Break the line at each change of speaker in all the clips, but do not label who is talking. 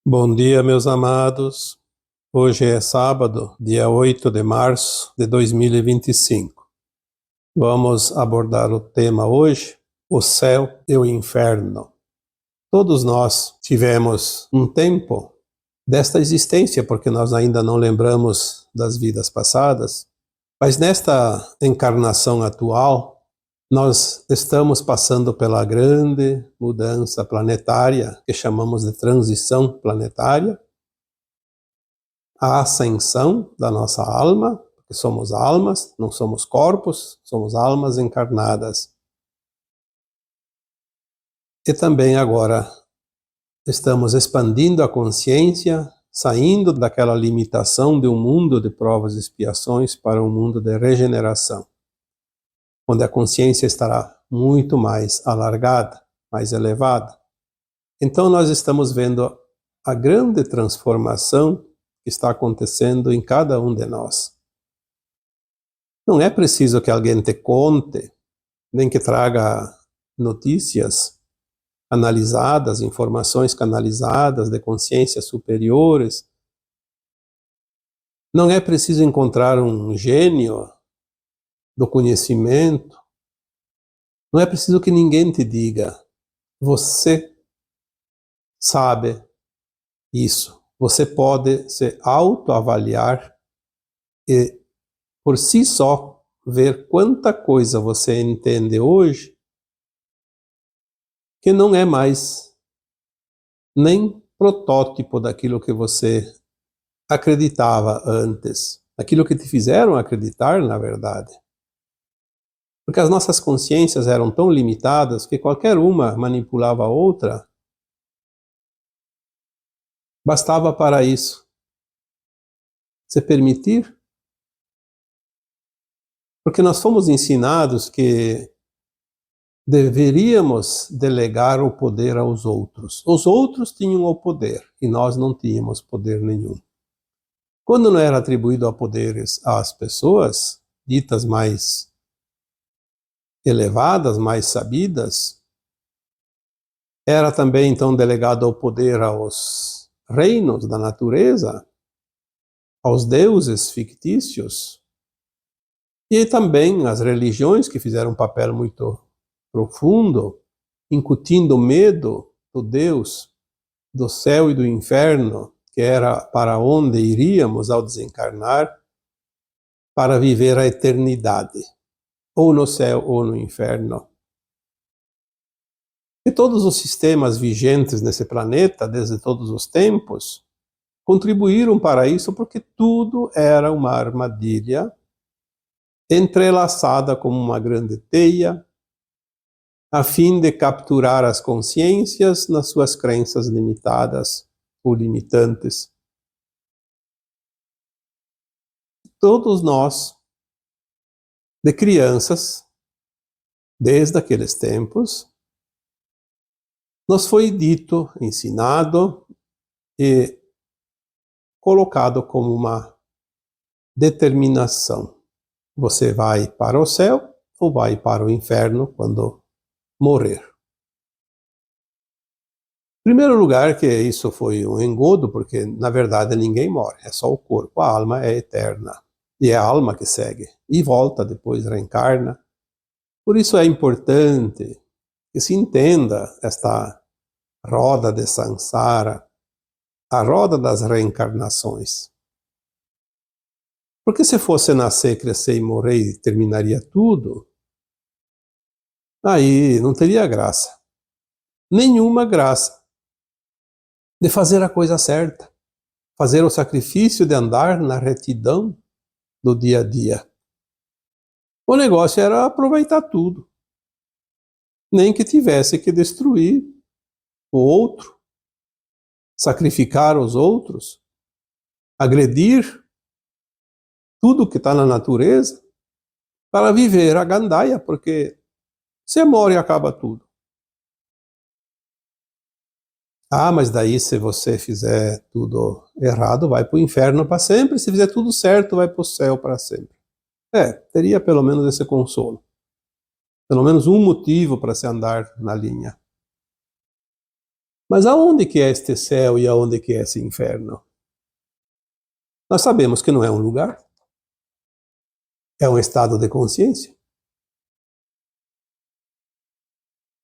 Bom dia, meus amados. Hoje é sábado, dia 8 de março de 2025. Vamos abordar o tema hoje, o céu e o inferno. Todos nós tivemos um tempo desta existência, porque nós ainda não lembramos das vidas passadas, mas nesta encarnação atual, nós estamos passando pela grande mudança planetária, que chamamos de transição planetária, a ascensão da nossa alma, porque somos almas, não somos corpos, somos almas encarnadas. E também agora estamos expandindo a consciência, saindo daquela limitação de um mundo de provas e expiações para um mundo de regeneração, onde a consciência estará muito mais alargada, mais elevada. Então nós estamos vendo a grande transformação que está acontecendo em cada um de nós. Não é preciso que alguém te conte, nem que traga notícias analisadas, informações canalizadas de consciências superiores. Não é preciso encontrar um gênio do conhecimento. Não é preciso que ninguém te diga. Você sabe isso. Você pode se autoavaliar e, por si só, ver quanta coisa você entende hoje que não é mais nem protótipo daquilo que você acreditava antes, aquilo que te fizeram acreditar, na verdade. Porque as nossas consciências eram tão limitadas que qualquer uma manipulava a outra. Bastava para isso se permitir. Porque nós fomos ensinados que deveríamos delegar o poder aos outros. Os outros tinham o poder e nós não tínhamos poder nenhum. Quando não era atribuído a poderes às pessoas, ditas mais elevadas, mais sabidas, era também então delegado o poder aos reinos da natureza, aos deuses fictícios, e também às religiões que fizeram um papel muito profundo, incutindo medo do Deus, do céu e do inferno, que era para onde iríamos ao desencarnar, para viver a eternidade, ou no céu ou no inferno. E todos os sistemas vigentes nesse planeta, desde todos os tempos, contribuíram para isso porque tudo era uma armadilha entrelaçada como uma grande teia, a fim de capturar as consciências nas suas crenças limitadas ou limitantes. Todos nós, de crianças, desde aqueles tempos, nos foi dito, ensinado e colocado como uma determinação. Você vai para o céu ou vai para o inferno quando morrer. Em primeiro lugar, que isso foi um engodo, porque na verdade ninguém morre, é só o corpo, a alma é eterna. E é a alma que segue, e volta depois, reencarna. Por isso é importante que se entenda esta roda de samsara, a roda das reencarnações. Porque se fosse nascer, crescer e morrer e terminaria tudo, aí não teria graça. Nenhuma graça de fazer a coisa certa, fazer o sacrifício de andar na retidão do dia a dia. O negócio era aproveitar tudo, nem que tivesse que destruir o outro, sacrificar os outros, agredir tudo que está na natureza para viver a gandaia, porque você morre e acaba tudo. Ah, mas daí se você fizer tudo errado, vai para o inferno para sempre. Se fizer tudo certo, vai para o céu para sempre. Teria pelo menos esse consolo. Pelo menos um motivo para se andar na linha. Mas aonde que é este céu e aonde que é esse inferno? Nós sabemos que não é um lugar, é um estado de consciência.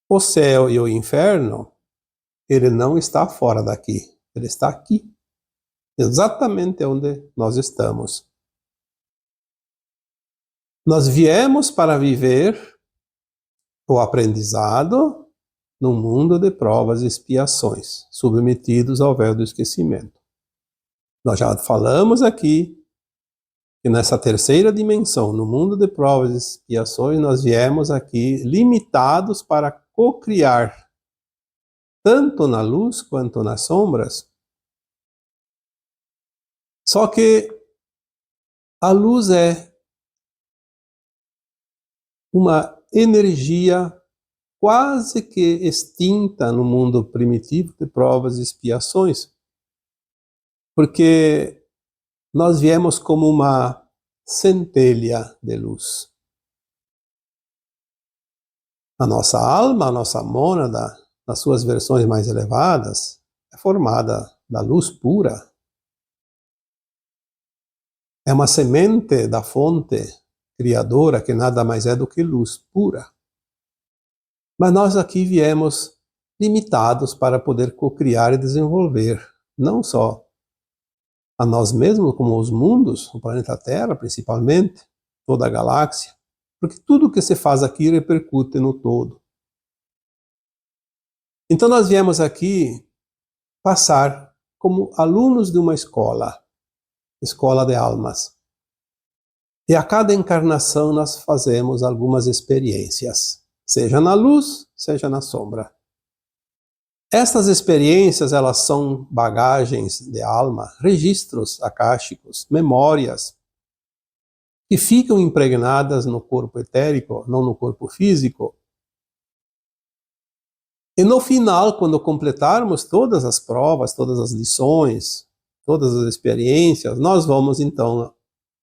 O céu e o inferno, ele não está fora daqui, ele está aqui, exatamente onde nós estamos. Nós viemos para viver o aprendizado num mundo de provas e expiações, submetidos ao véu do esquecimento. Nós já falamos aqui que nessa terceira dimensão, no mundo de provas e expiações, nós viemos aqui limitados para co-criar, tanto na luz quanto nas sombras. Só que a luz é uma energia quase que extinta no mundo primitivo de provas e expiações, porque nós viemos como uma centelha de luz. A nossa alma, a nossa mônada, nas suas versões mais elevadas, é formada da luz pura. É uma semente da fonte criadora que nada mais é do que luz pura. Mas nós aqui viemos limitados para poder co-criar e desenvolver, não só a nós mesmos, como os mundos, o planeta Terra principalmente, toda a galáxia, porque tudo que se faz aqui repercute no todo. Então nós viemos aqui passar como alunos de uma escola de almas. E a cada encarnação nós fazemos algumas experiências, seja na luz, seja na sombra. Estas experiências, elas são bagagens de alma, registros akáshicos, memórias, que ficam impregnadas no corpo etérico, não no corpo físico. E no final, quando completarmos todas as provas, todas as lições, todas as experiências, nós vamos então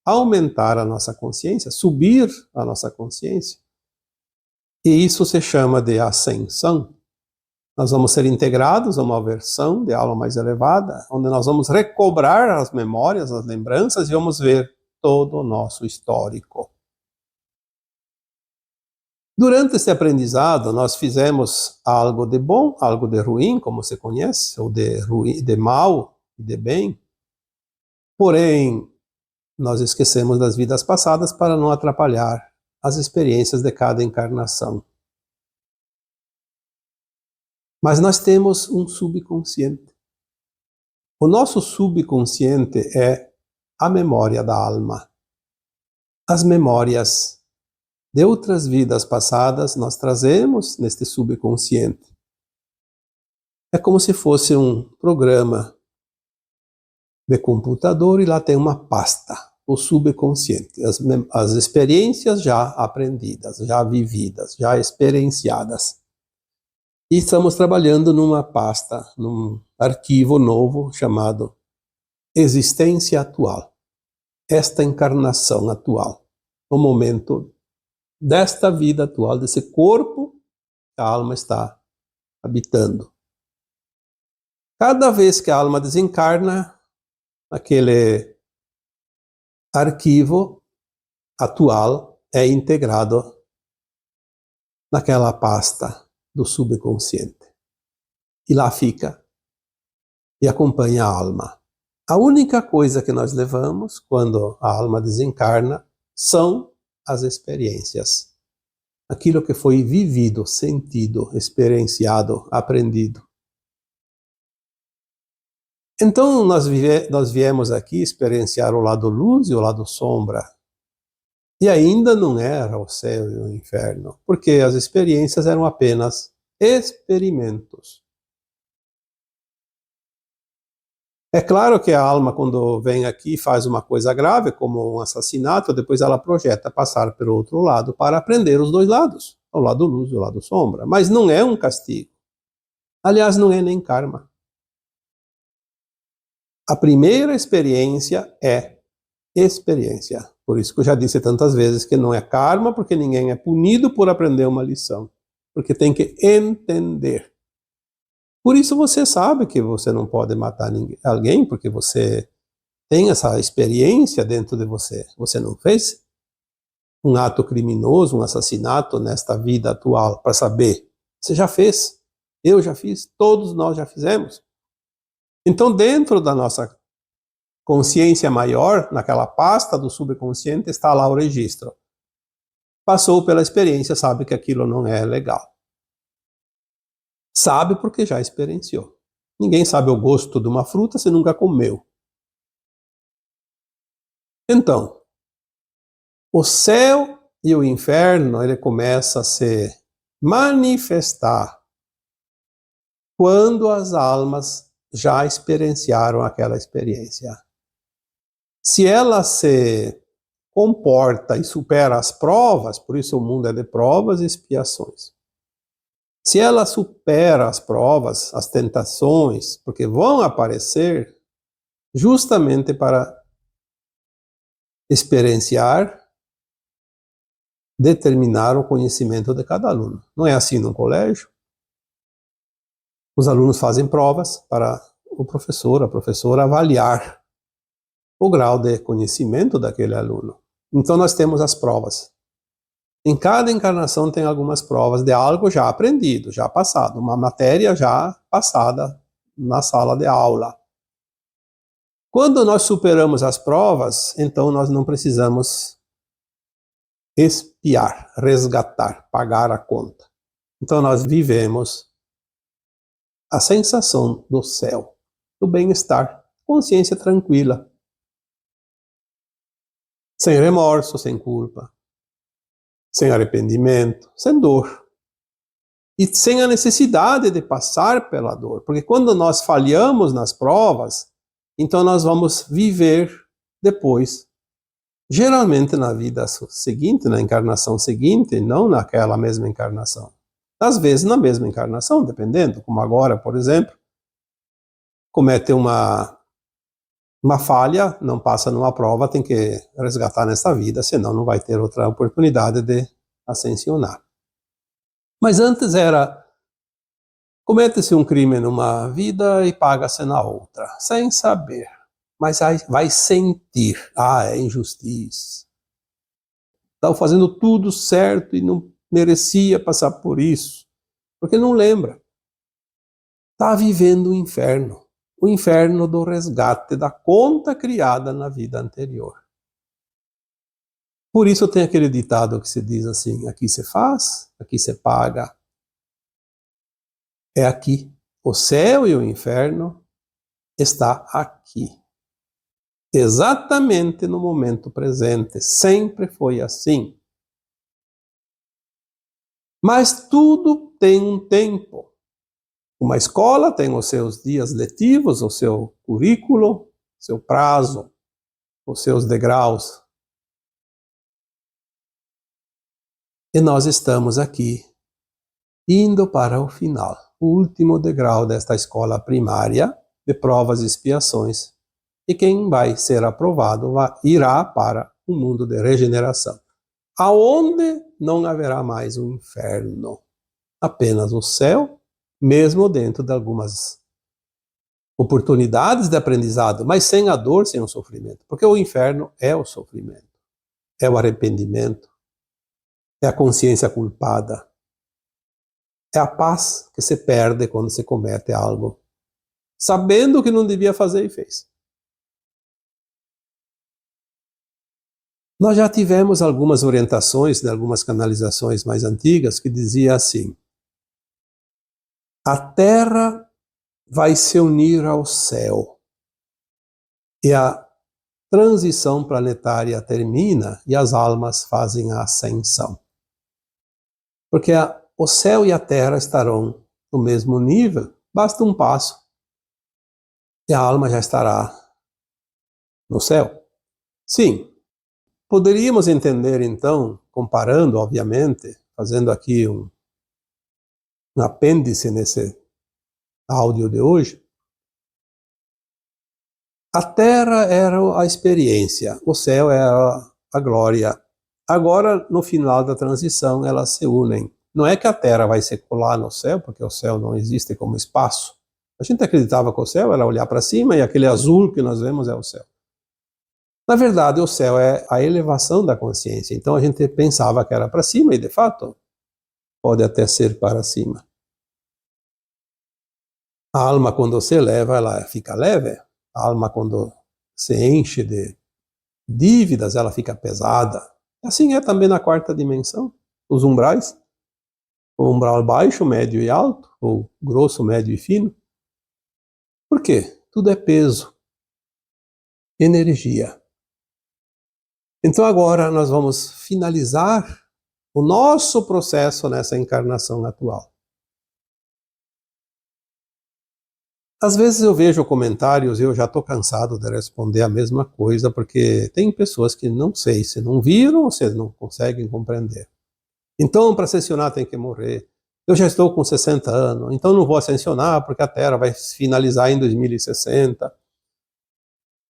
aumentar a nossa consciência, subir a nossa consciência. E isso se chama de ascensão. Nós vamos ser integrados a uma versão de alma mais elevada, onde nós vamos recobrar as memórias, as lembranças e vamos ver todo o nosso histórico. Durante esse aprendizado, nós fizemos algo de bom, algo de ruim, como você conhece, ou de mal e de bem. Porém, nós esquecemos das vidas passadas para não atrapalhar as experiências de cada encarnação. Mas nós temos um subconsciente. O nosso subconsciente é a memória da alma. As memórias de outras vidas passadas nós trazemos neste subconsciente. É como se fosse um programa de computador e lá tem uma pasta, o subconsciente, as experiências já aprendidas, já vividas, já experienciadas. E estamos trabalhando numa pasta, num arquivo novo chamado Existência Atual. Esta encarnação atual, o momento desta vida atual, desse corpo que a alma está habitando. Cada vez que a alma desencarna, aquele arquivo atual é integrado naquela pasta do subconsciente. E lá fica e acompanha a alma. A única coisa que nós levamos quando a alma desencarna são as experiências. Aquilo que foi vivido, sentido, experienciado, aprendido. Então nós viemos aqui experienciar o lado luz e o lado sombra. E ainda não era o céu e o inferno, porque as experiências eram apenas experimentos. É claro que a alma, quando vem aqui, faz uma coisa grave, como um assassinato, depois ela projeta passar pelo outro lado para aprender os dois lados, o lado luz e o lado sombra. Mas não é um castigo. Aliás, não é nem karma. A primeira experiência é experiência. Por isso que eu já disse tantas vezes que não é karma, porque ninguém é punido por aprender uma lição. Porque tem que entender. Por isso você sabe que você não pode matar alguém, porque você tem essa experiência dentro de você. Você não fez um ato criminoso, um assassinato nesta vida atual para saber. Você já fez, eu já fiz, todos nós já fizemos. Então, dentro da nossa consciência maior, naquela pasta do subconsciente, está lá o registro. Passou pela experiência, sabe que aquilo não é legal. Sabe porque já experienciou. Ninguém sabe o gosto de uma fruta se nunca comeu. Então, o céu e o inferno, ele começa a se manifestar quando as almas já experienciaram aquela experiência. Se ela se comporta e supera as provas, por isso o mundo é de provas e expiações. Se ela supera as provas, as tentações, porque vão aparecer justamente para experienciar, determinar o conhecimento de cada aluno. Não é assim no colégio? Os alunos fazem provas para o professor, a professora avaliar o grau de conhecimento daquele aluno. Então nós temos as provas. Em cada encarnação tem algumas provas de algo já aprendido, já passado, uma matéria já passada na sala de aula. Quando nós superamos as provas, então nós não precisamos expiar, resgatar, pagar a conta. Então nós vivemos a sensação do céu, do bem-estar, consciência tranquila, sem remorso, sem culpa, sem arrependimento, sem dor. E sem a necessidade de passar pela dor. Porque quando nós falhamos nas provas, então nós vamos viver depois. Geralmente na vida seguinte, na encarnação seguinte, não naquela mesma encarnação. Às vezes na mesma encarnação, dependendo. Como agora, por exemplo, comete uma falha, não passa numa prova, tem que resgatar nessa vida, senão não vai ter outra oportunidade de ascensionar. Mas antes era, comete-se um crime numa vida e paga-se na outra, sem saber. Mas vai sentir, é injustiça. Estava fazendo tudo certo e não merecia passar por isso, porque não lembra. Está vivendo o inferno do resgate da conta criada na vida anterior. Por isso tem aquele ditado que se diz assim, aqui se faz, aqui se paga. É aqui. O céu e o inferno está aqui. Exatamente no momento presente. Sempre foi assim. Mas tudo tem um tempo. Uma escola tem os seus dias letivos, o seu currículo, seu prazo, os seus degraus. E nós estamos aqui, indo para o final, o último degrau desta escola primária de provas e expiações. E quem vai ser aprovado irá para o mundo de regeneração, aonde não haverá mais o inferno, apenas o céu, mesmo dentro de algumas oportunidades de aprendizado, mas sem a dor, sem o sofrimento, porque o inferno é o sofrimento, é o arrependimento, é a consciência culpada, é a paz que se perde quando se comete algo, sabendo que não devia fazer e fez. Nós já tivemos algumas orientações de algumas canalizações mais antigas que dizia assim: a Terra vai se unir ao céu e a transição planetária termina e as almas fazem a ascensão. Porque o céu e a Terra estarão no mesmo nível, basta um passo e a alma já estará no céu. Sim. Poderíamos entender, então, comparando, obviamente, fazendo aqui um apêndice nesse áudio de hoje, a Terra era a experiência, o céu era a glória. Agora, no final da transição, elas se unem. Não é que a Terra vai se colar no céu, porque o céu não existe como espaço. A gente acreditava que o céu era olhar para cima e aquele azul que nós vemos é o céu. Na verdade, o céu é a elevação da consciência. Então a gente pensava que era para cima e, de fato, pode até ser para cima. A alma, quando se eleva, ela fica leve. A alma, quando se enche de dívidas, ela fica pesada. Assim é também na quarta dimensão. Os umbrais, o umbral baixo, médio e alto, ou grosso, médio e fino. Por quê? Tudo é peso, energia. Então agora nós vamos finalizar o nosso processo nessa encarnação atual. Às vezes eu vejo comentários e eu já estou cansado de responder a mesma coisa, porque tem pessoas que não sei se não viram ou se não conseguem compreender. Então, para ascensionar tem que morrer. Eu já estou com 60 anos, então não vou ascensionar porque a Terra vai finalizar em 2060.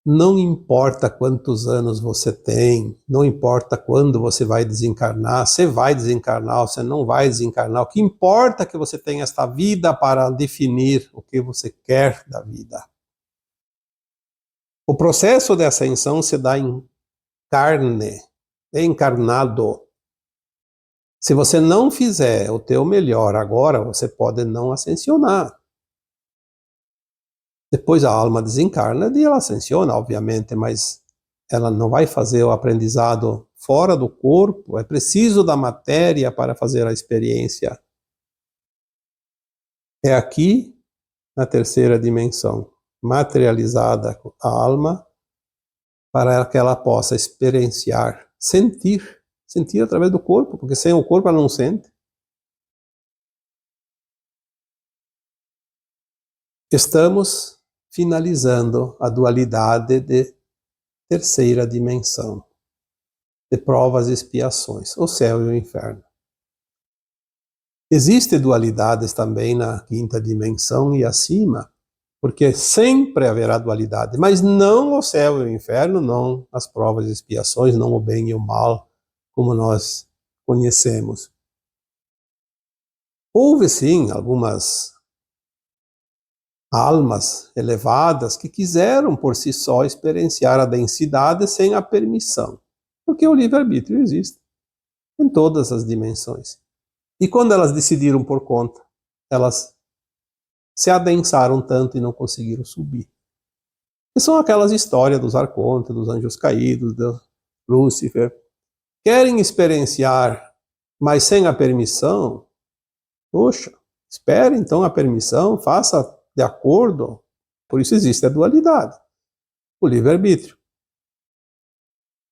Não importa quantos anos você tem, não importa quando você vai desencarnar, você vai desencarnar ou você não vai desencarnar. O que importa é que você tenha esta vida para definir o que você quer da vida. O processo de ascensão se dá em carne, encarnado. Se você não fizer o teu melhor agora, você pode não ascensionar. Depois a alma desencarna e ela ascensiona, obviamente, mas ela não vai fazer o aprendizado fora do corpo. É preciso da matéria para fazer a experiência. É aqui, na terceira dimensão, materializada a alma, para que ela possa experienciar, sentir através do corpo, porque sem o corpo ela não sente. Estamos finalizando a dualidade de terceira dimensão, de provas e expiações, o céu e o inferno. Existem dualidades também na quinta dimensão e acima, porque sempre haverá dualidade, mas não o céu e o inferno, não as provas e expiações, não o bem e o mal, como nós conhecemos. Houve sim algumas almas elevadas que quiseram por si só experienciar a densidade sem a permissão, porque o livre-arbítrio existe em todas as dimensões. E quando elas decidiram por conta, elas se adensaram tanto e não conseguiram subir. E são aquelas histórias dos arcontes, dos anjos caídos, de Lúcifer. Querem experienciar, mas sem a permissão? Poxa, espere então a permissão, faça de acordo. Por isso existe a dualidade, o livre-arbítrio.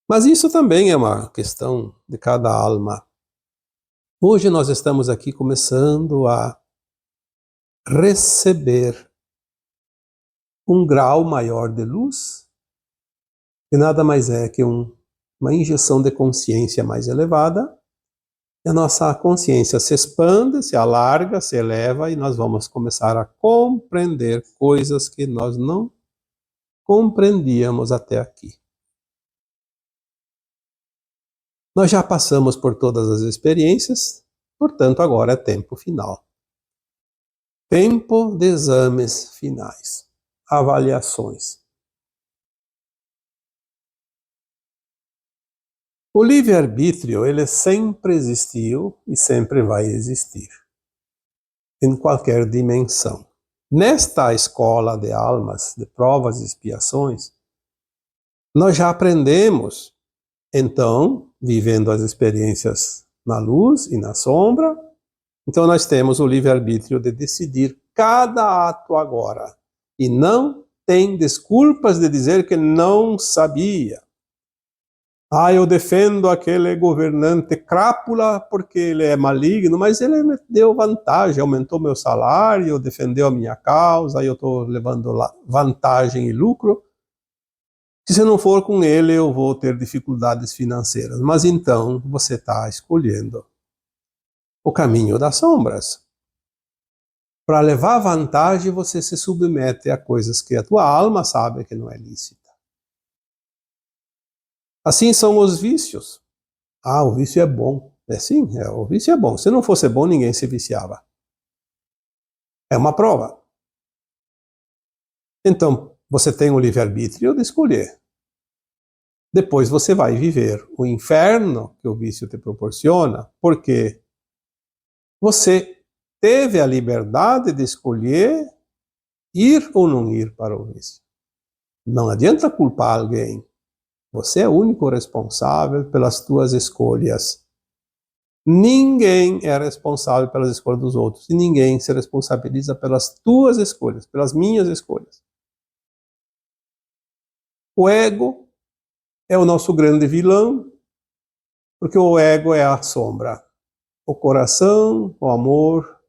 Mas isso também é uma questão de cada alma. Hoje nós estamos aqui começando a receber um grau maior de luz, que nada mais é que uma injeção de consciência mais elevada, e a nossa consciência se expande, se alarga, se eleva, e nós vamos começar a compreender coisas que nós não compreendíamos até aqui. Nós já passamos por todas as experiências, portanto agora é tempo final. Tempo de exames finais, avaliações. O livre-arbítrio, ele sempre existiu e sempre vai existir, em qualquer dimensão. Nesta escola de almas, de provas e expiações, nós já aprendemos, então, vivendo as experiências na luz e na sombra, então nós temos o livre-arbítrio de decidir cada ato agora. E não tem desculpas de dizer que não sabia. Eu defendo aquele governante crápula porque ele é maligno, mas ele me deu vantagem, aumentou meu salário, defendeu a minha causa, e eu estou levando vantagem e lucro. Se não for com ele, eu vou ter dificuldades financeiras. Mas então você está escolhendo o caminho das sombras. Para levar vantagem, você se submete a coisas que a tua alma sabe que não é lícita. Assim são os vícios. O vício é bom. O vício é bom. Se não fosse bom, ninguém se viciava. É uma prova. Então, você tem o livre-arbítrio de escolher. Depois você vai viver o inferno que o vício te proporciona, porque você teve a liberdade de escolher ir ou não ir para o vício. Não adianta culpar alguém. Você é o único responsável pelas tuas escolhas. Ninguém é responsável pelas escolhas dos outros. E ninguém se responsabiliza pelas tuas escolhas, pelas minhas escolhas. O ego é o nosso grande vilão, porque o ego é a sombra. O coração, o amor,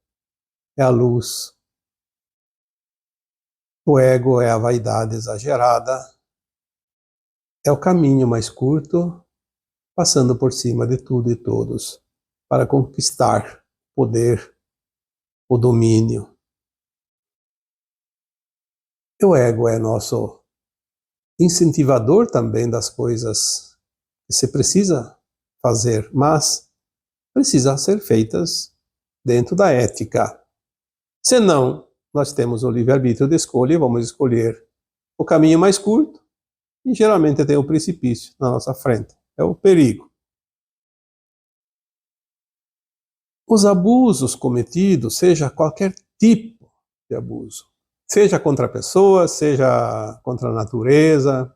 é a luz. O ego é a vaidade exagerada. É o caminho mais curto, passando por cima de tudo e todos, para conquistar poder, o domínio. E o ego é nosso incentivador também das coisas que se precisa fazer, mas precisa ser feitas dentro da ética. Senão, nós temos o livre-arbítrio de escolha e vamos escolher o caminho mais curto e geralmente tem o precipício na nossa frente. É o perigo. Os abusos cometidos, seja qualquer tipo de abuso, seja contra a pessoa, seja contra a natureza,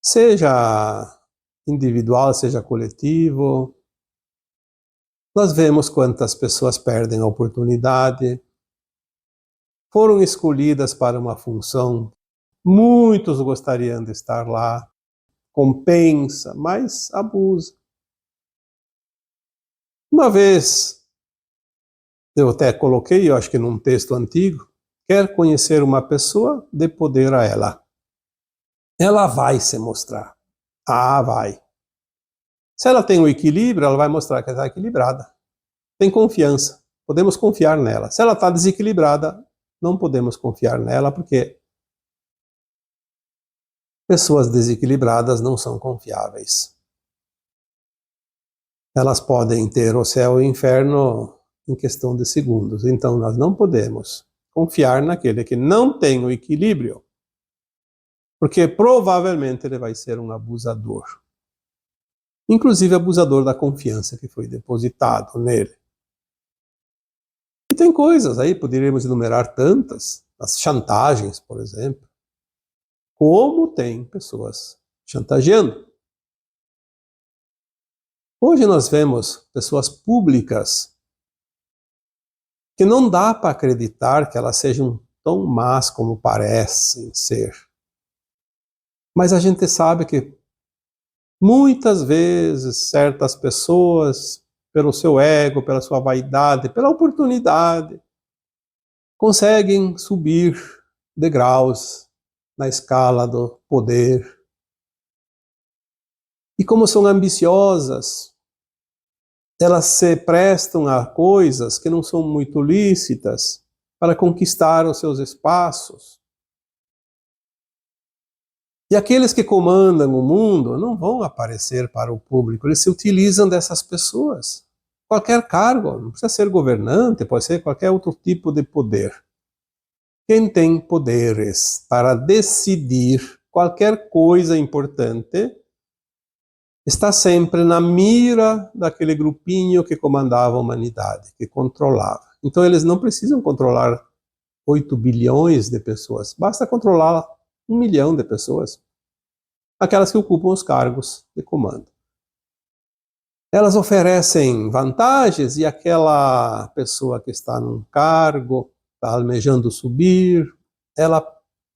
seja individual, seja coletivo, nós vemos quantas pessoas perdem a oportunidade, foram escolhidas para uma função, muitos gostariam de estar lá, compensa, mas abusa. Uma vez, eu até coloquei, eu acho que num texto antigo, quer conhecer uma pessoa, dê poder a ela. Ela vai se mostrar. Ah, vai. Se ela tem o equilíbrio, ela vai mostrar que ela está equilibrada. Tem confiança. Podemos confiar nela. Se ela está desequilibrada, não podemos confiar nela, porque pessoas desequilibradas não são confiáveis. Elas podem ter o céu e o inferno em questão de segundos. Então, nós não podemos confiar naquele que não tem o equilíbrio, porque provavelmente ele vai ser um abusador. Inclusive abusador da confiança que foi depositado nele. E tem coisas aí, poderíamos enumerar tantas, as chantagens, por exemplo, como tem pessoas chantageando. Hoje nós vemos pessoas públicas que não dá para acreditar que elas sejam tão más como parecem ser. Mas a gente sabe que muitas vezes certas pessoas, pelo seu ego, pela sua vaidade, pela oportunidade, conseguem subir degraus na escala do poder. E como são ambiciosas, elas se prestam a coisas que não são muito lícitas para conquistar os seus espaços. E aqueles que comandam o mundo não vão aparecer para o público, eles se utilizam dessas pessoas. Qualquer cargo, não precisa ser governante, pode ser qualquer outro tipo de poder. Quem tem poderes para decidir qualquer coisa importante está sempre na mira daquele grupinho que comandava a humanidade, que controlava. Então eles não precisam controlar 8 bilhões de pessoas, basta controlar 1 milhão de pessoas, aquelas que ocupam os cargos de comando. Elas oferecem vantagens e aquela pessoa que está num cargo, está almejando subir, ela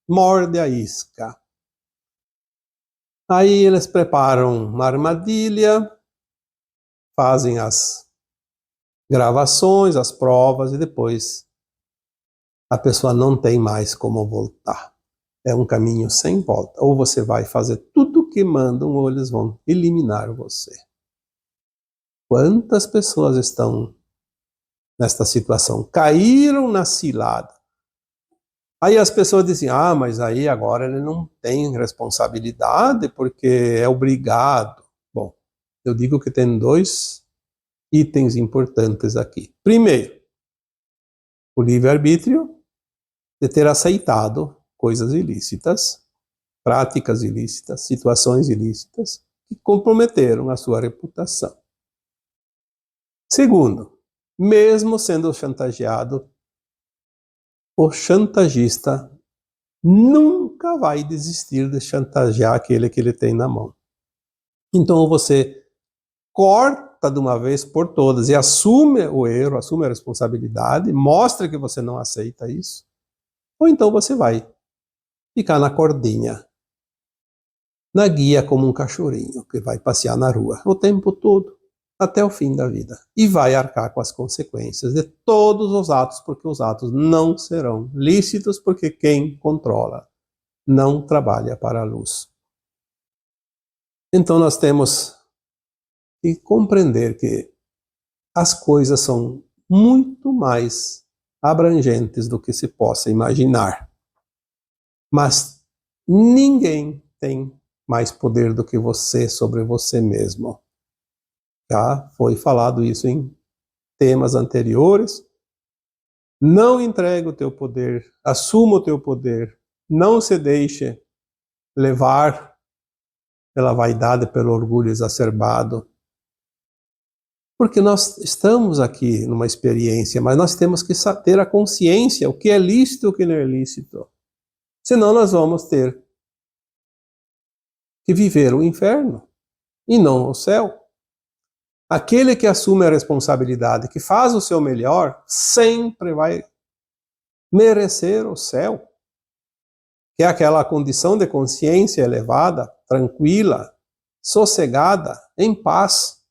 morde a isca. Aí eles preparam uma armadilha, fazem as gravações, as provas e depois a pessoa não tem mais como voltar. É um caminho sem volta. Ou você vai fazer tudo o que mandam ou eles vão eliminar você. Quantas pessoas estão nesta situação? Caíram na cilada. Aí as pessoas dizem, mas aí agora ele não tem responsabilidade porque é obrigado. Bom, eu digo que tem 2 itens importantes aqui. Primeiro, o livre-arbítrio de ter aceitado coisas ilícitas, práticas ilícitas, situações ilícitas, que comprometeram a sua reputação. Segundo, mesmo sendo chantageado, o chantagista nunca vai desistir de chantagear aquele que ele tem na mão. Então você corta de uma vez por todas e assume o erro, assume a responsabilidade, mostra que você não aceita isso, ou então você vai ficar na cordinha, na guia como um cachorrinho que vai passear na rua o tempo todo, até o fim da vida, e vai arcar com as consequências de todos os atos, porque os atos não serão lícitos, porque quem controla não trabalha para a luz. Então nós temos que compreender que as coisas são muito mais abrangentes do que se possa imaginar. Mas ninguém tem mais poder do que você sobre você mesmo. Já foi falado isso em temas anteriores. Não entregue o teu poder, assuma o teu poder, não se deixe levar pela vaidade, pelo orgulho exacerbado. Porque nós estamos aqui numa experiência, mas nós temos que ter a consciência, o que é lícito e o que não é lícito. Senão nós vamos ter que viver o inferno e não o céu. Aquele que assume a responsabilidade, que faz o seu melhor, sempre vai merecer o céu, que é aquela condição de consciência elevada, tranquila, sossegada, em paz.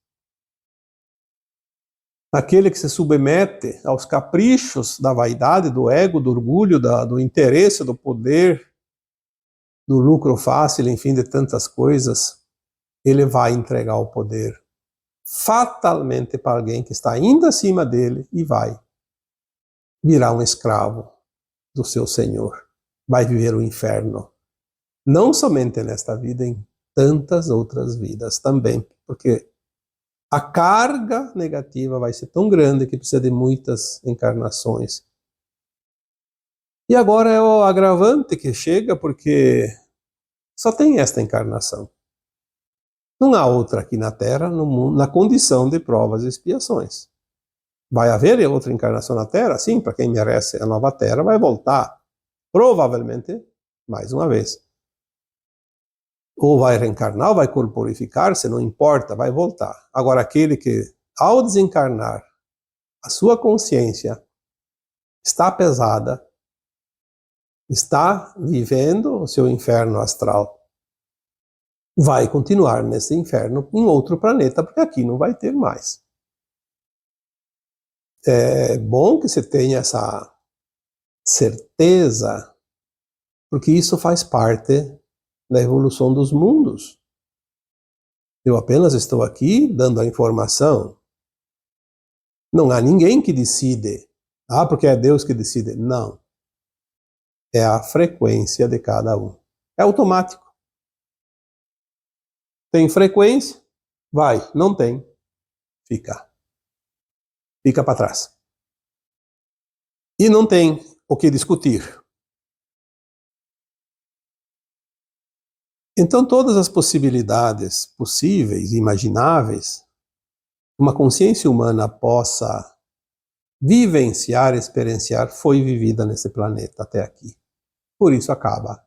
Aquele que se submete aos caprichos da vaidade, do ego, do orgulho, do interesse, do poder, do lucro fácil, enfim, de tantas coisas, ele vai entregar o poder fatalmente para alguém que está ainda acima dele e vai virar um escravo do seu senhor. Vai viver o inferno. Não somente nesta vida, em tantas outras vidas também, porque a carga negativa vai ser tão grande que precisa de muitas encarnações. E agora é o agravante que chega, porque só tem esta encarnação. Não há outra aqui na Terra, no mundo, na condição de provas e expiações. Vai haver outra encarnação na Terra? Sim, para quem merece a nova Terra, vai voltar. Provavelmente, mais uma vez. Ou vai reencarnar, ou vai corporificar-se, não importa, vai voltar. Agora, aquele que, ao desencarnar, a sua consciência está pesada, está vivendo o seu inferno astral, vai continuar nesse inferno em outro planeta, porque aqui não vai ter mais. É bom que você tenha essa certeza, porque isso faz parte da evolução dos mundos. Eu apenas estou aqui dando a informação. Não há ninguém que decide. Ah, porque é Deus que decide. Não. É a frequência de cada um. É automático. Tem frequência? Vai. Não tem? Fica. Fica para trás. E não tem o que discutir. Então, todas as possibilidades possíveis e imagináveis, uma consciência humana possa vivenciar, experienciar, foi vivida nesse planeta até aqui. Por isso acaba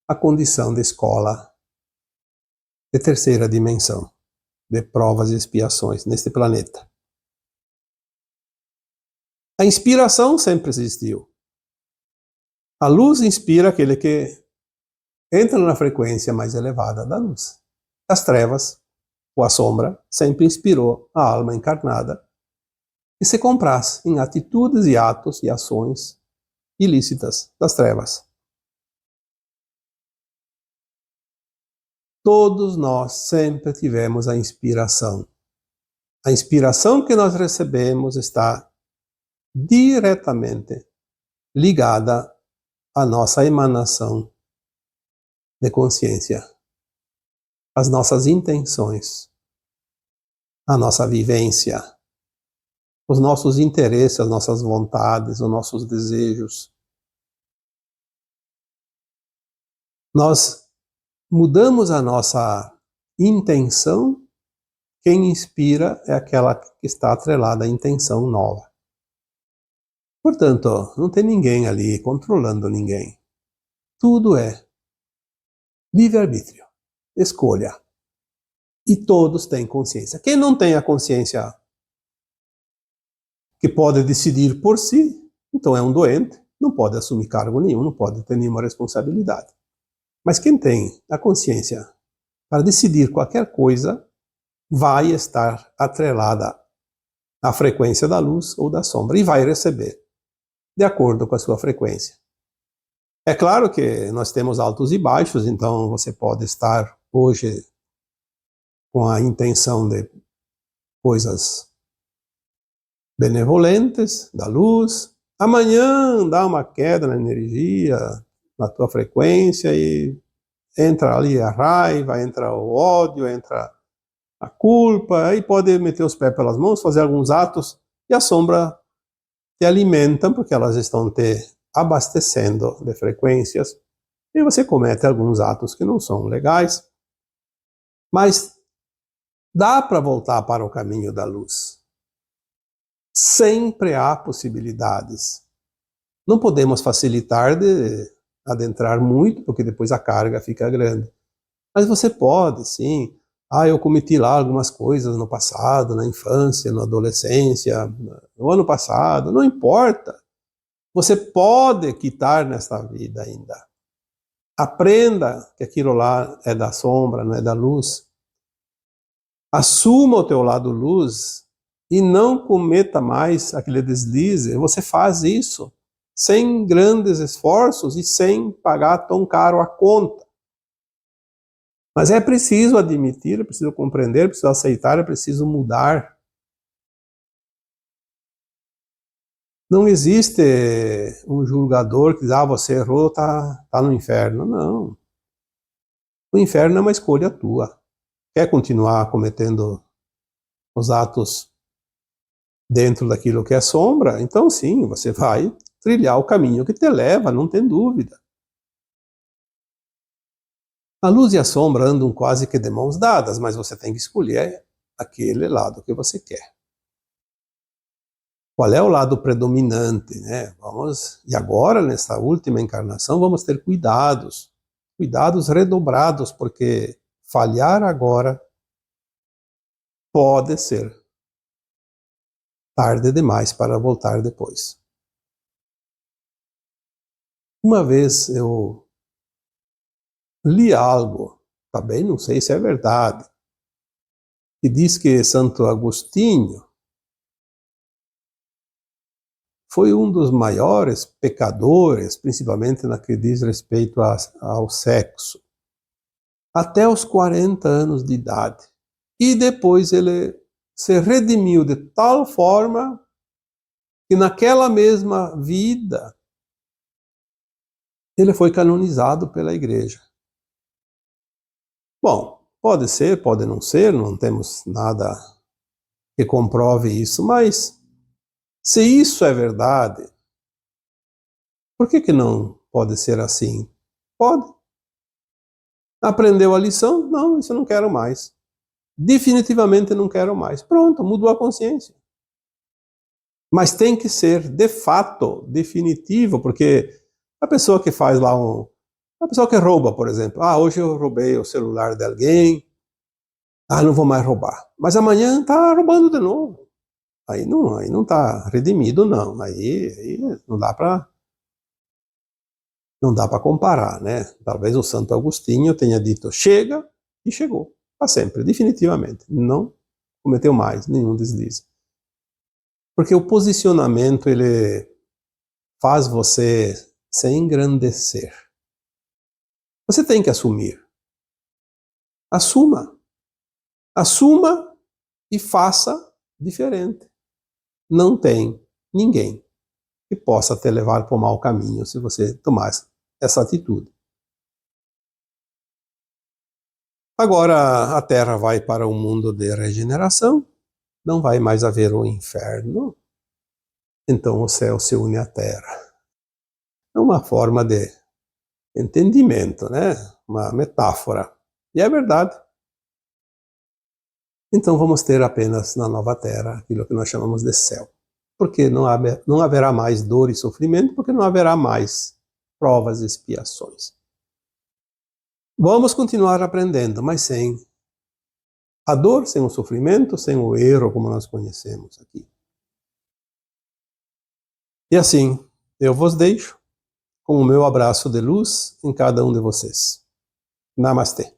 a condição de escola de terceira dimensão, de provas e expiações neste planeta. A inspiração sempre existiu. A luz inspira aquele que entra na frequência mais elevada da luz. As trevas, ou a sombra, sempre inspirou a alma encarnada que se compraz em atitudes e atos e ações ilícitas das trevas. Todos nós sempre tivemos a inspiração. A inspiração que nós recebemos está diretamente ligada à nossa emanação de consciência, às nossas intenções, à nossa vivência, os nossos interesses, as nossas vontades, os nossos desejos. Nós mudamos a nossa intenção, quem inspira é aquela que está atrelada à intenção nova. Portanto, não tem ninguém ali controlando ninguém. Tudo é livre-arbítrio, escolha. E todos têm consciência. Quem não tem a consciência que pode decidir por si, então é um doente, não pode assumir cargo nenhum, não pode ter nenhuma responsabilidade. Mas quem tem a consciência para decidir qualquer coisa, vai estar atrelada à frequência da luz ou da sombra e vai receber, de acordo com a sua frequência. É claro que nós temos altos e baixos, então você pode estar hoje com a intenção de coisas benevolentes, da luz, amanhã dá uma queda na energia, na tua frequência e entra ali a raiva, entra o ódio, entra a culpa, aí pode meter os pés pelas mãos, fazer alguns atos e a sombra te alimenta porque elas estão te abastecendo de frequências e você comete alguns atos que não são legais, mas dá para voltar para o caminho da luz. Sempre há possibilidades. Não podemos facilitar de adentrar muito, porque depois a carga fica grande. Mas você pode, sim. Eu cometi lá algumas coisas no passado, na infância, na adolescência, no ano passado, não importa. Você pode quitar nesta vida ainda. Aprenda que aquilo lá é da sombra, não é da luz. Assuma o teu lado luz e não cometa mais aquele deslize. Você faz isso sem grandes esforços e sem pagar tão caro a conta. Mas é preciso admitir, é preciso compreender, é preciso aceitar, é preciso mudar. Não existe um julgador que diz, você errou, tá no inferno. Não. O inferno é uma escolha tua. Quer continuar cometendo os atos dentro daquilo que é sombra? Então sim, você vai trilhar o caminho que te leva, não tem dúvida. A luz e a sombra andam quase que de mãos dadas, mas você tem que escolher aquele lado que você quer. Qual é o lado predominante, né? E agora, nessa última encarnação, vamos ter cuidados redobrados, porque falhar agora pode ser tarde demais para voltar depois. Uma vez eu li algo, também não sei se é verdade, que diz que Santo Agostinho foi um dos maiores pecadores, principalmente no que diz respeito ao sexo, até os 40 anos de idade. E depois ele se redimiu de tal forma que naquela mesma vida ele foi canonizado pela igreja. Bom, pode ser, pode não ser, não temos nada que comprove isso, mas se isso é verdade, por que não pode ser assim? Pode. Aprendeu a lição? Não, isso eu não quero mais. Definitivamente não quero mais. Pronto, mudou a consciência. Mas tem que ser, de fato, definitivo, porque a pessoa que faz lá a pessoa que rouba, por exemplo, hoje eu roubei o celular de alguém, não vou mais roubar. Mas amanhã está roubando de novo. Aí não está redimido, não. Aí não dá para comparar, né? Talvez o Santo Agostinho tenha dito chega e chegou para sempre, definitivamente. Não cometeu mais nenhum deslize. Porque o posicionamento ele faz você se engrandecer. Você tem que assumir. Assuma. Assuma e faça diferente. Não tem ninguém que possa te levar para o mau caminho se você tomar essa atitude. Agora a Terra vai para um mundo de regeneração, não vai mais haver o inferno, então o céu se une à Terra. É uma forma de entendimento, né? Uma metáfora. E é verdade. Então vamos ter apenas na nova terra aquilo que nós chamamos de céu. Porque não haverá mais dor e sofrimento, porque não haverá mais provas e expiações. Vamos continuar aprendendo, mas sem a dor, sem o sofrimento, sem o erro, como nós conhecemos aqui. E assim, eu vos deixo com o meu abraço de luz em cada um de vocês. Namastê.